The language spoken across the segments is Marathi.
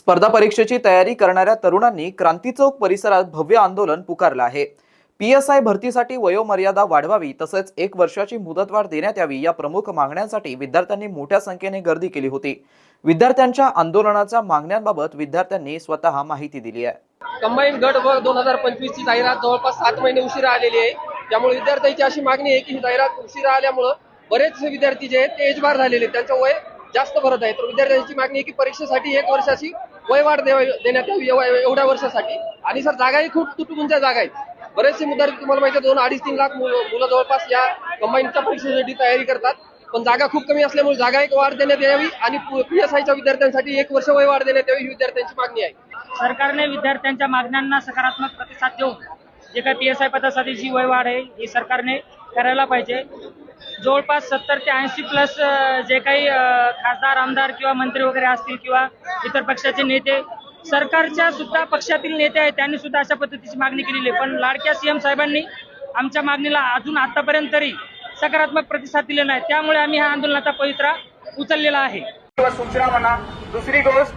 स्पर्धा परीक्षेची तयारी करणाऱ्या तरुणांनी क्रांती चौक परिसरात भव्य आंदोलन पुकारलं आहे। पीएसआय भरतीसाठी वयोमर्यादा वाढवावी तसेच 1 वर्षाची मुदतवाढ देण्यात यावी या प्रमुख मागण्यांसाठी विद्यार्थ्यांनी मोठ्या संख्येने गर्दी केली होती। विद्यार्थ्यांच्या आंदोलनाच्या मागण्यांबाबत विद्यार्थ्यांनी स्वतः माहिती दिली आहे। कंबाईन गट व 2025 ची जाहिरात जवळपास 7 महिने उशिरा आलेली आहे। त्यामुळे विद्यार्थ्यांची अशी मागणी आहे की ही जाहिरात उशिरा आल्यामुळे बरेच विद्यार्थी जे आहेत ते एजबार झालेले, त्यांचं वय जास्त भरत आहे। तर विद्यार्थ्यांची मागणी आहे की परीक्षेसाठी 1 वर्षाची वयवाढ देण्यात यावी एवढ्या वर्षासाठी। आणि सर जागाही खूप तुटपुंच्या जागा आहेत। बरेचसे विद्यार्थी तुम्हाला माहिती आहे 2-2.5-3 लाख मुलं जवळपास या कंबाईनच्या परीक्षेसाठी तयारी करतात, पण जागा खूप कमी असल्यामुळे जागा एक वाढ देण्यात यावी आणि पीएसआयच्या विद्यार्थ्यांसाठी 1 वर्ष वयवाढ देण्यात यावी ही विद्यार्थ्यांची मागणी आहे। सरकारने विद्यार्थ्यांच्या मागण्यांना सकारात्मक प्रतिसाद देऊन जे काही पीएसआय पदासाठीची वयवाढ आहे ही सरकारने करायला पाहिजे। जवळपास 70 ते 80+ जे काही खासदार, आमदार किंवा मंत्री वगैरे असतील किंवा इतर पक्षाचे नेते, सरकारच्या सुद्धा पक्षातील नेते आहेत, त्यांनी सुद्धा अशा पद्धतीची मागणी केलेली आहे। पण लाडक्या सीएम साहेबांनी आमच्या मागणीला अजून आतापर्यंत तरी सकारात्मक प्रतिसाद दिलेला नाही। त्यामुळे आम्ही हा आंदोलनाचा पवित्रा उचललेला आहे। सूचना म्हणा। दुसरी गोष्ट,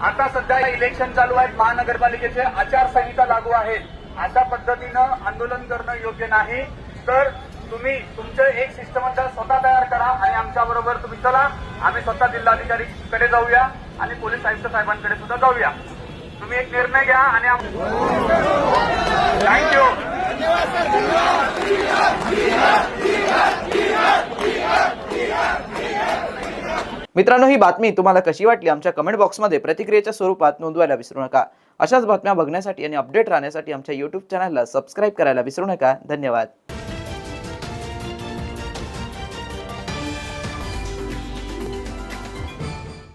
आता सध्या इलेक्शन चालू आहेत, महानगरपालिकेचे आचारसंहिता लागू आहे, अशा पद्धतीनं आंदोलन करणं योग्य नाही। तर तुम्ही तुमचं एक सिस्टम स्वतः तयार करा आणि आमच्या बरोबर तुम्ही चला, आम्ही स्वतः जिल्हाधिकारीकडे जाऊया आणि पोलीस आयुक्त साहेबांकडे सुद्धा जाऊया। तुम्ही एक निर्णय घ्या आणि थँक्यू। मित्रांनो, ही बातमी तुम्हाला कशी वाटली आमच्या कमेंट बॉक्समध्ये प्रतिक्रियेच्या स्वरूपात नोंदवायला विसरू नका। अशाच बातम्या बघण्यासाठी आणि अपडेट राहण्यासाठी आमच्या YouTube चॅनलला सबस्क्राईब करायला विसरू नका। धन्यवाद।